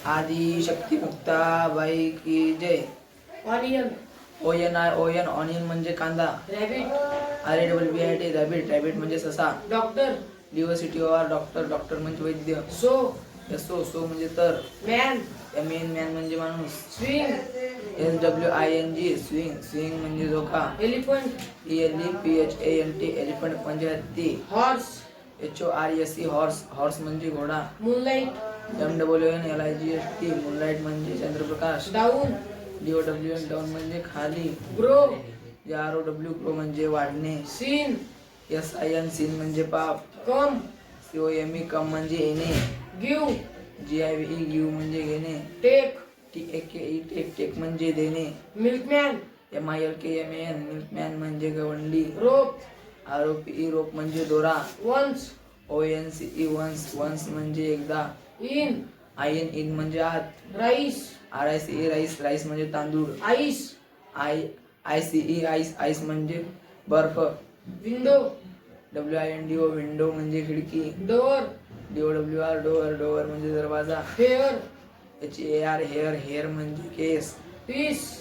आदि शक्ती मुक्ताबाई की जय. Onion. ONION onion म्हणजे कांदा. रॅबिट. RABBIT रॅबिट रॅबिट म्हणजे ससा. डॉक्टर. DOCTOR डॉक्टर डॉक्टर म्हणजे वैद्य. सो. सो म्हणजे तर. मॅन. मॅन म्हणजे माणूस. स्विंग. SWING स्विंग स्विंग म्हणजे झोका. एलिफंट. ELEPHANT एलिफंट म्हणजे हत्ती. हॉर्स. HORSE हॉर्स म्हणजे घोडा. मूनलाईट. MWNLIGHT मूनलाईट म्हणजे चंद्रप्रकाश. डाऊन. DOWN डाऊन म्हणजे खाली. ग्रो. GROW ग्रो म्हणजे वाढणे. सीन. SIN सीन म्हणजे पाप. कम. COME कम म्हणजे येणे. गिव. GIVE गिव म्हणजे घेणे. टेक. TAKE टेक म्हणजे देणे. मिल्कमॅन. MILKMAN मिल्कमॅन म्हणजे गवंडी. रोप. ROPE रोप म्हणजे दोरा. वन्स. ONCE वन्स म्हणजे एकदा. इन. इन म्हणजे आत. राईस. RICE राईस म्हणजे तांदूळ. आईस. ICE आईस म्हणजे बर्फ. विंडो. WINDO विंडो म्हणजे खिडकी. डोअर. DOWR डोअर म्हणजे दरवाजा. हेअर. HAR हेअर म्हणजे केस. पीस.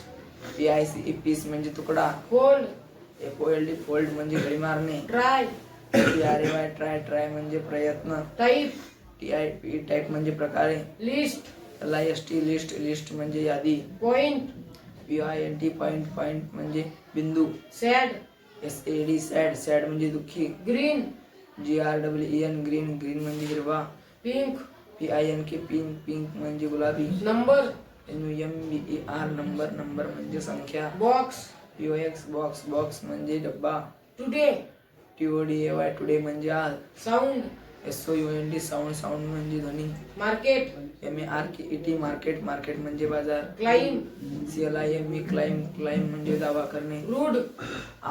PICE पीस म्हणजे तुकडा. फोल्ड. FOLD फोल्ड म्हणजे घडी मारणे. ट्राय. TRAY ट्राय म्हणजे प्रयत्न. टाईप. TIP टाईप म्हणजे प्रकारे. लिस्ट. LIST लिस्ट म्हणजे यादी. पॉइंट. POINT म्हणजे बिंदू. सॅड. SAD सॅड म्हणजे दुःखी. ग्रीन. GREEN ग्रीन म्हणजे हिरवा. पिंक. PINK पिंक म्हणजे गुलाबी. नंबर. NUMBER नंबर म्हणजे संख्या. बॉक्स. BOX बॉक्स म्हणजे डब्बा. टुडे. TODAY टुडे म्हणजे आज. साऊंड. SOUND साऊंड म्हणजे ध्वनी. मार्केट. MARKET मार्केट म्हणजे बाजार. क्लाइम. CLIMB क्लाइम म्हणजे दावा करणे. रूड.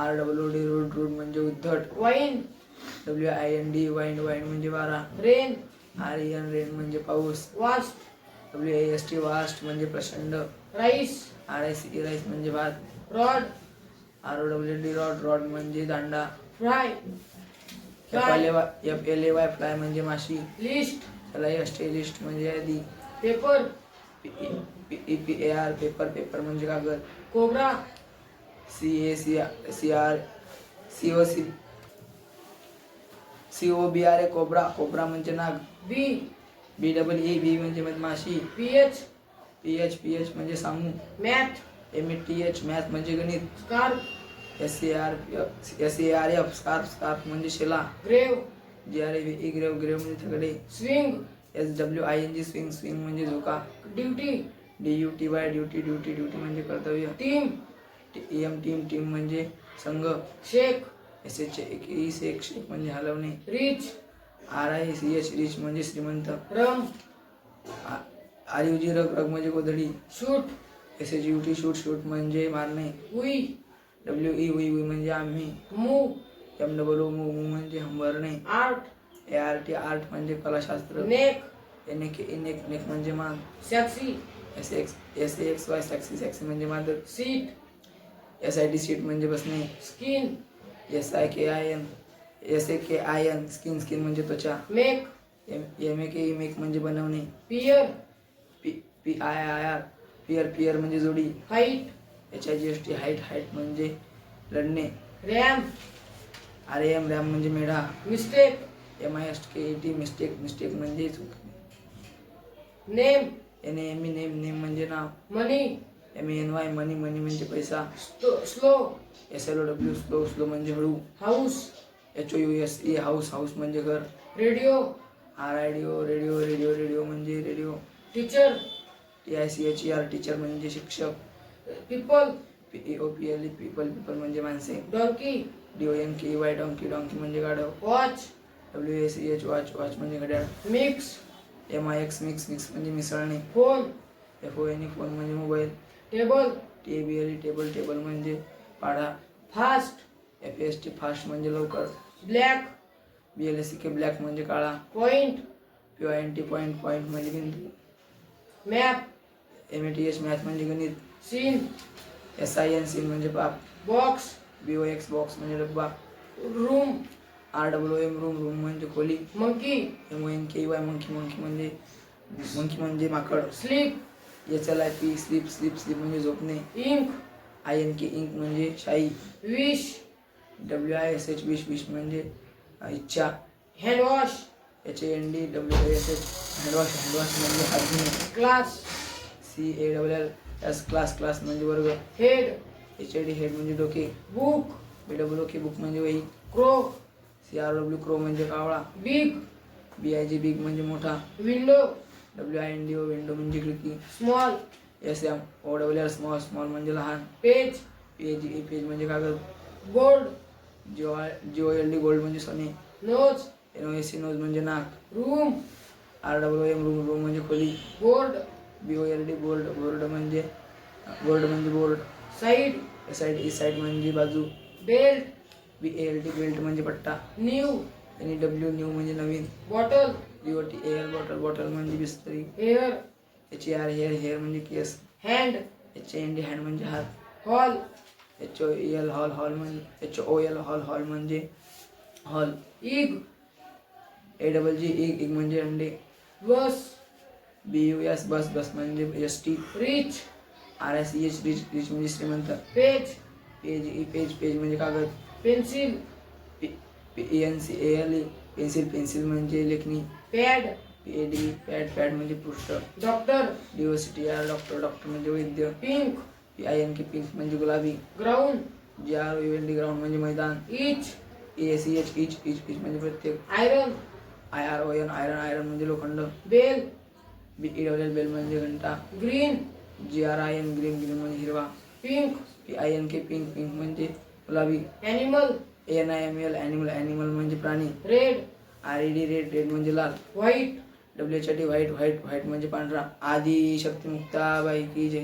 RWD रूड म्हणजे उद्धट. वाईन. WIND वाईन म्हणजे वारा. रेन. रेन म्हणजे पाऊस. वास्ट. वास्ट म्हणजे प्रचंड. राईस. राईस म्हणजे भात. रॉड. ROWD रॉड म्हणजे दांडा. फ्राय. FLAY फ्लाय म्हणजे माशी. लिस्ट. लिस्ट म्हणजे यादी. पेपर. PEPAR पेपर म्हणजे कागद. कोब्रा. COBRA कोब्रा म्हणजे नाग. बी. BEE म्हणजे मधमाशी. पीएच. म्हणजे सामू. मॅथ. METH मॅथ म्हणजे गणित. स्कार्फ. SARF स्कार्फ म्हणजे शेला. ग्रेव. GRAVE ग्रेव म्हणजे तगडे. स्विंग. SWING स्विंग म्हणजे झोका. ड्युटी. DUTY ड्युटी म्हणजे कर्तव्य. टीम. टीम म्हणजे संघ. शेक. SHAKE शेक म्हणजे हलवणे. रिच. RICH रिच म्हणजे श्रीमंत. रम. RUG रग म्हणजे गोधडी. शूट. SHUT शूट म्हणजे मारणे. उई. WE म्हणजे आम्ही. मूव. MWO म्हणजे हंबरणे. आर्ट. ART म्हणजे कलाशास्त्र. नेक. नेक म्हणजे मान. सॅक्सी. SAXY सॅक्सी म्हणजे मादर. सीट. SIT सीट म्हणजे बसणे. स्किन. SAKIN स्किन म्हणजे त्वचा. मेक. मेक म्हणजे बनवणे. पियर. पियर म्हणजे जोडी. हाईट. HIGHT हाईट म्हणजे लढणे. रॅम. RAM म्हणजे मेढा. मिस्टेक. MISTAK मिस्टेक म्हणजे चूक. नेम. नेम म्हणजे नाव. मनी. MANY मनी म्हणजे पैसा. स्लो. SLOW स्लो म्हणजे हळू. हाऊस. HOUSE हाऊस म्हणजे घर. रेडिओ. रेडिओ म्हणजे रेडिओ. टीचर. TICHER टीचर म्हणजे शिक्षक. पीपल. PEOPLE पीपल म्हणजे माणसे. डॉंकी. DONKEY डॉंकी म्हणजे गाढव. वॉच. WACH वॉच म्हणजे घड्याळ. मिक्स. MIX मिक्स म्हणजे मिसळणे. फोन. FONE फोन म्हणजे मोबाईल. टेबल. TABLE टेबल म्हणजे पाढा. फास्ट. FAST फास्ट म्हणजे लवकर. ब्लॅक. BLACK ब्लॅक म्हणजे काळा. पॉइंट. पॉइंट म्हणजे बिंदू. मॅप. MATH मॅथ म्हणजे गणित. सीन. SIN म्हणजे पाप. बॉक्स. BOX बॉक्स म्हणजे डब्बा. रूम. RWM रूम म्हणजे खोली. मंकी. MONKEY मंकी म्हणजे मंकी म्हणजे माकड. Sleep SLIP sleep sleep sleep म्हणजे झोपणे. इंक INK इंक म्हणजे शाई. विश WISH विश विश म्हणजे इच्छा. हँडवॉश HANDWASH हँडवॉश हँडवॉश म्हणजे हात धुणे. क्लास CALLS क्लास क्लास म्हणजे वर्ग. हेड HAD हेड म्हणजे डोके. बुक BWK बुक म्हणजे वही. क्रो CRW क्रो म्हणजे कावळा. बिग BIG बिग म्हणजे मोठा. विंडो WINDO विंडो म्हणजे खिडकी. स्मॉल SMOWL स्मॉल स्मॉल म्हणजे लहान. पेज PAGE पेज म्हणजे कागद. गोल्ड GOLD गोल्ड म्हणजे सोने. नोज NOSC नोज म्हणजे नाक. रूम RWM रूम रूम म्हणजे खोली. बोर्ड BOLD बोर्ड बोर्ड म्हणजे बोर्ड. साइड साईड म्हणजे बाजू. बेल्ट BALT बेल्ट म्हणजे पट्टा. न्यू NEW न्यू म्हणजे नवीन. बॉटल BOTAL बॉटल बॉटल म्हणजे बिस्लरी. हेअर HAR हेअर म्हणजे केस. हँड HAND हँड म्हणजे हात. हॉल HOL हॉल म्हणजे हॉल. इग AGG इग म्हणजे अंडे. बस BUS बस म्हणजे ST. रिच RICH रिच म्हणजे श्रीमंत. पेज पेज म्हणजे कागद. पेन्सिल PENCIL पेन्सिल म्हणजे लेखणी. पॅड पॅड म्हणजे पृष्ठ. डॉक्टर DOCTR डॉक्टर म्हणजे वैद्य. पिंक PINK पिंक म्हणजे गुलाबी. ग्राउंड GROUND ग्राउंड म्हणजे मैदान. इच EACH इच म्हणजे प्रत्येक. आयरन IRON आयरन म्हणजे लोखंड. बेल BELL बेल म्हणजे घंटा. ग्रीन GRIN ग्रीन म्हणजे हिरवा. पिंक PINK पिंक म्हणजे गुलाबी. ॲनिमल ANIML ॲनिमल म्हणजे प्राणी. रेड RED रेड म्हणजे लाल. व्हाईट WHIT व्हाईट म्हणजे पांढरा. आदी शक्ती मुक्ताबाई की जय.